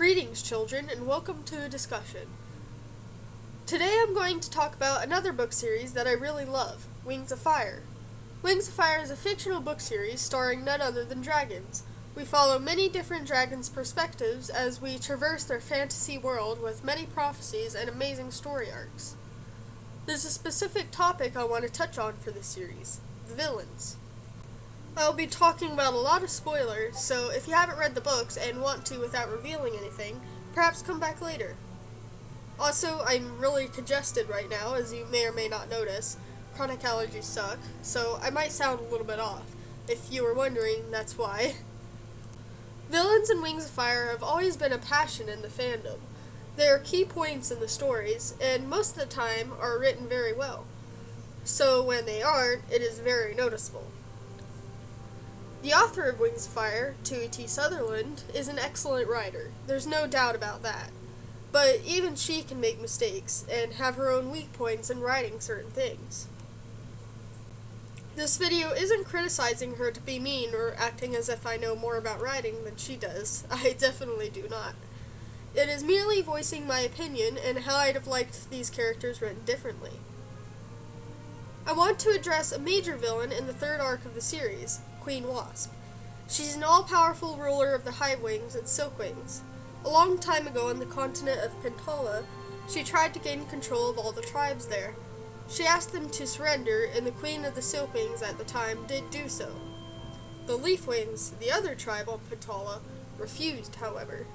Greetings, children, and welcome to a discussion. Today I'm going to talk about another book series that I really love, Wings of Fire. Wings of Fire is a fictional book series starring none other than dragons. We follow many different dragons' perspectives as we traverse their fantasy world with many prophecies and amazing story arcs. There's a specific topic I want to touch on for this series, the villains. I'll be talking about a lot of spoilers, so if you haven't read the books and want to without revealing anything, perhaps come back later. Also, I'm really congested right now, as you may or may not notice. Chronic allergies suck, so I might sound a little bit off. If you were wondering, that's why. Villains in Wings of Fire have always been a passion in the fandom. They are key points in the stories, and most of the time are written very well. So when they aren't, it is very noticeable. The author of Wings of Fire, Tui T. Sutherland, is an excellent writer. There's no doubt about that. But even she can make mistakes and have her own weak points in writing certain things. This video isn't criticizing her to be mean or acting as if I know more about writing than she does. I definitely do not. It is merely voicing my opinion and how I'd have liked these characters written differently. I want to address a major villain in the third arc of the series, Queen Wasp. She's an all-powerful ruler of the Hivewings and Silkwings. A long time ago on the continent of Pentala, she tried to gain control of all the tribes there. She asked them to surrender, and the Queen of the Silkwings at the time did do so. The Leafwings, the other tribe on Pentala, refused, however.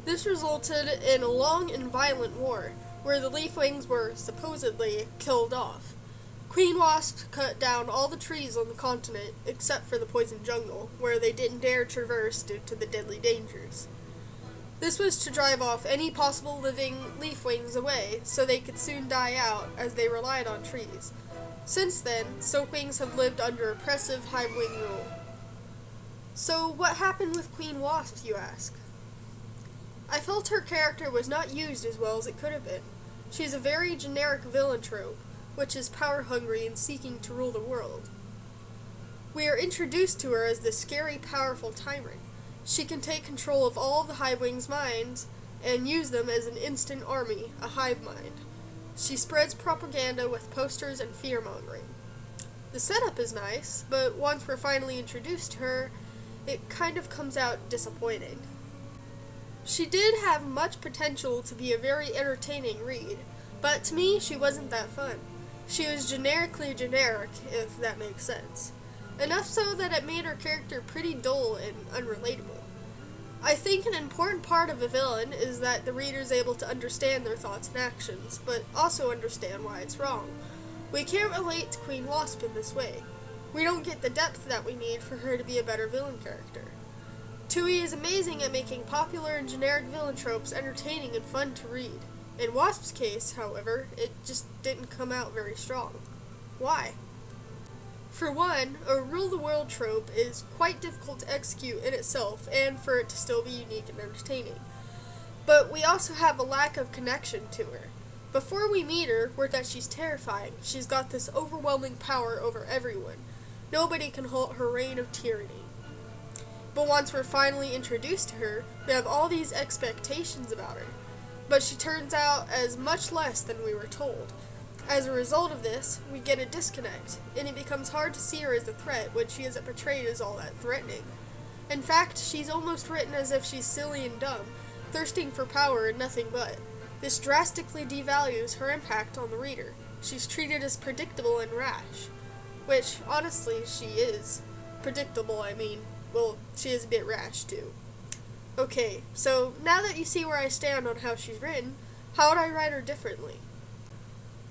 This resulted in a long and violent war, where the Leafwings were supposedly killed off. Queen Wasp cut down all the trees on the continent, except for the poison jungle, where they didn't dare traverse due to the deadly dangers. This was to drive off any possible living Leafwings away, so they could soon die out, as they relied on trees. Since then, Silkwings have lived under oppressive Hivewing rule. So, what happened with Queen Wasp, you ask? I felt her character was not used as well as it could have been. She's a very generic villain trope, which is power-hungry and seeking to rule the world. We are introduced to her as the scary, powerful tyrant. She can take control of all of the Hivewings' minds and use them as an instant army, a hive mind. She spreads propaganda with posters and fear-mongering. The setup is nice, but once we're finally introduced to her, it kind of comes out disappointing. She did have much potential to be a very entertaining read, but to me, she wasn't that fun. She was generically generic, if that makes sense. Enough so that it made her character pretty dull and unrelatable. I think an important part of a villain is that the reader is able to understand their thoughts and actions, but also understand why it's wrong. We can't relate to Queen Wasp in this way. We don't get the depth that we need for her to be a better villain character. Tui is amazing at making popular and generic villain tropes entertaining and fun to read. In Wasp's case, however, it just didn't come out very strong. Why? For one, a rule-the-world trope is quite difficult to execute in itself and for it to still be unique and entertaining. But we also have a lack of connection to her. Before we meet her, we're that she's terrifying. She's got this overwhelming power over everyone. Nobody can halt her reign of tyranny. But once we're finally introduced to her, we have all these expectations about her. But she turns out as much less than we were told. As a result of this, we get a disconnect, and it becomes hard to see her as a threat when she isn't portrayed as all that threatening. In fact, she's almost written as if she's silly and dumb, thirsting for power and nothing but. This drastically devalues her impact on the reader. She's treated as predictable and rash, which, honestly, she is. Predictable, I mean. Well, she is a bit rash, too. Okay, so now that you see where I stand on how she's written, how would I write her differently?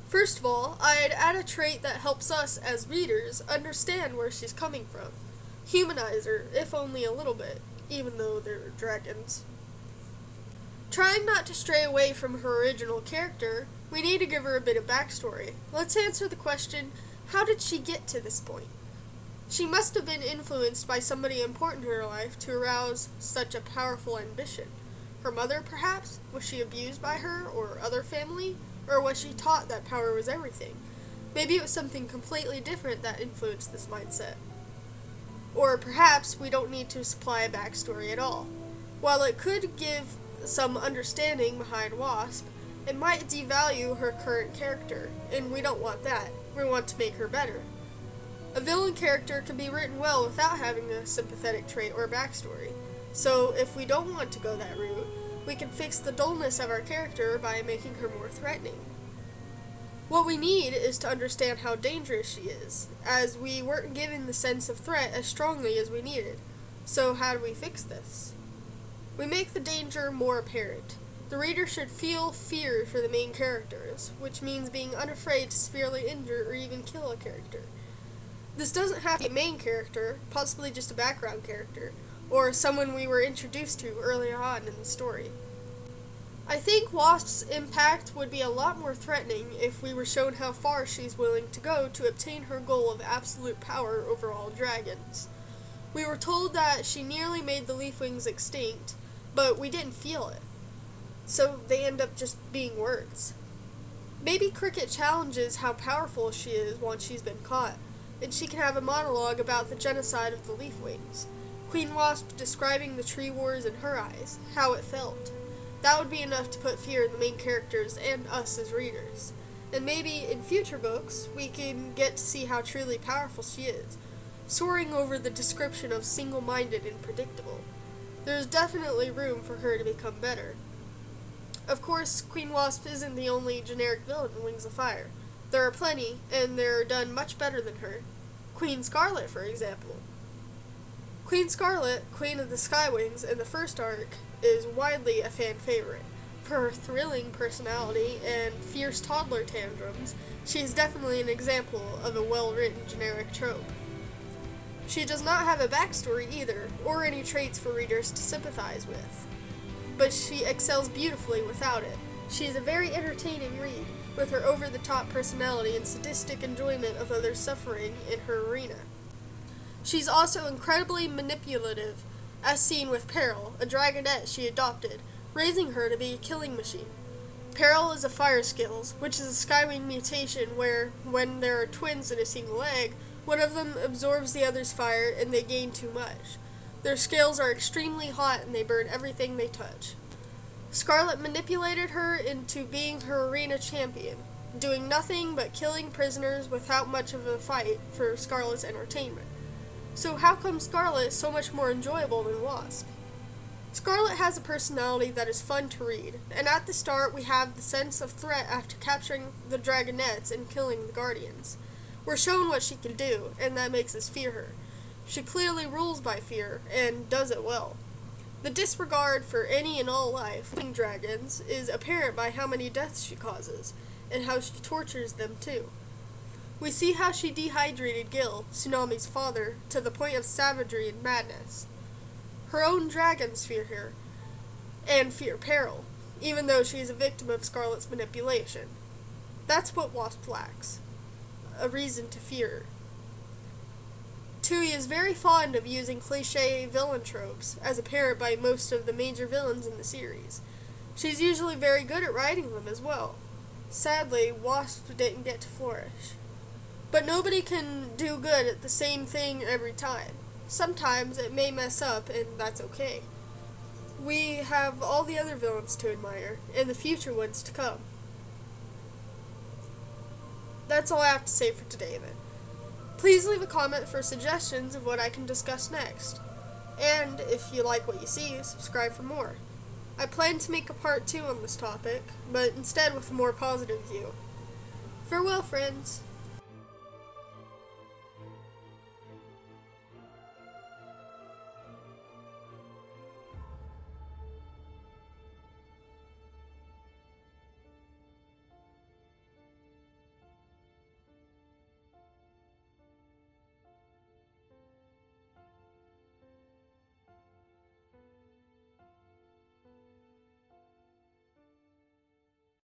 First of all, I'd add a trait that helps us, as readers, understand where she's coming from. Humanize her, if only a little bit, even though they're dragons. Trying not to stray away from her original character, we need to give her a bit of backstory. Let's answer the question, how did she get to this point? She must have been influenced by somebody important in her life to arouse such a powerful ambition. Her mother, perhaps? Was she abused by her or other family? Or was she taught that power was everything? Maybe it was something completely different that influenced this mindset. Or perhaps we don't need to supply a backstory at all. While it could give some understanding behind Wasp, it might devalue her current character, and we don't want that. We want to make her better. A villain character can be written well without having a sympathetic trait or backstory. So if we don't want to go that route, we can fix the dullness of our character by making her more threatening. What we need is to understand how dangerous she is, as we weren't given the sense of threat as strongly as we needed. So how do we fix this? We make the danger more apparent. The reader should feel fear for the main characters, which means being unafraid to severely injure or even kill a character. This doesn't have to be a main character, possibly just a background character, or someone we were introduced to early on in the story. I think Wasp's impact would be a lot more threatening if we were shown how far she's willing to go to obtain her goal of absolute power over all dragons. We were told that she nearly made the Leafwings extinct, but we didn't feel it. So they end up just being words. Maybe Cricket challenges how powerful she is once she's been caught, and she can have a monologue about the genocide of the Leafwings. Queen Wasp describing the tree wars in her eyes, how it felt. That would be enough to put fear in the main characters and us as readers. And maybe in future books, we can get to see how truly powerful she is, soaring over the description of single-minded and predictable. There's definitely room for her to become better. Of course, Queen Wasp isn't the only generic villain in Wings of Fire. There are plenty, and they're done much better than her. Queen Scarlet, for example. Queen Scarlet, Queen of the Skywings, in the first arc, is widely a fan favorite. For her thrilling personality and fierce toddler tantrums, she is definitely an example of a well-written generic trope. She does not have a backstory either, or any traits for readers to sympathize with. But she excels beautifully without it. She is a very entertaining read, with her over-the-top personality and sadistic enjoyment of others' suffering in her arena. She's also incredibly manipulative, as seen with Peril, a dragonette she adopted, raising her to be a killing machine. Peril is a fire skills, which is a Skywing mutation where, when there are twins in a single egg, one of them absorbs the other's fire and they gain too much. Their scales are extremely hot and they burn everything they touch. Scarlet manipulated her into being her arena champion, doing nothing but killing prisoners without much of a fight for Scarlet's entertainment. So how come Scarlet is so much more enjoyable than Wasp? Scarlet has a personality that is fun to read, and at the start we have the sense of threat after capturing the dragonettes and killing the Guardians. We're shown what she can do, and that makes us fear her. She clearly rules by fear, and does it well. The disregard for any and all life, including dragons, is apparent by how many deaths she causes, and how she tortures them too. We see how she dehydrated Gil, Tsunami's father, to the point of savagery and madness. Her own dragons fear her, and fear Peril, even though she is a victim of Scarlet's manipulation. That's what Wasp lacks. A reason to fear her. Tui is very fond of using cliché villain tropes, as apparent by most of the major villains in the series. She's usually very good at writing them as well. Sadly, Wasp didn't get to flourish. But nobody can do good at the same thing every time. Sometimes it may mess up, and that's okay. We have all the other villains to admire, and the future ones to come. That's all I have to say for today, then. Please leave a comment for suggestions of what I can discuss next. And, if you like what you see, subscribe for more. I plan to make a part 2 on this topic, but instead with a more positive view. Farewell, friends.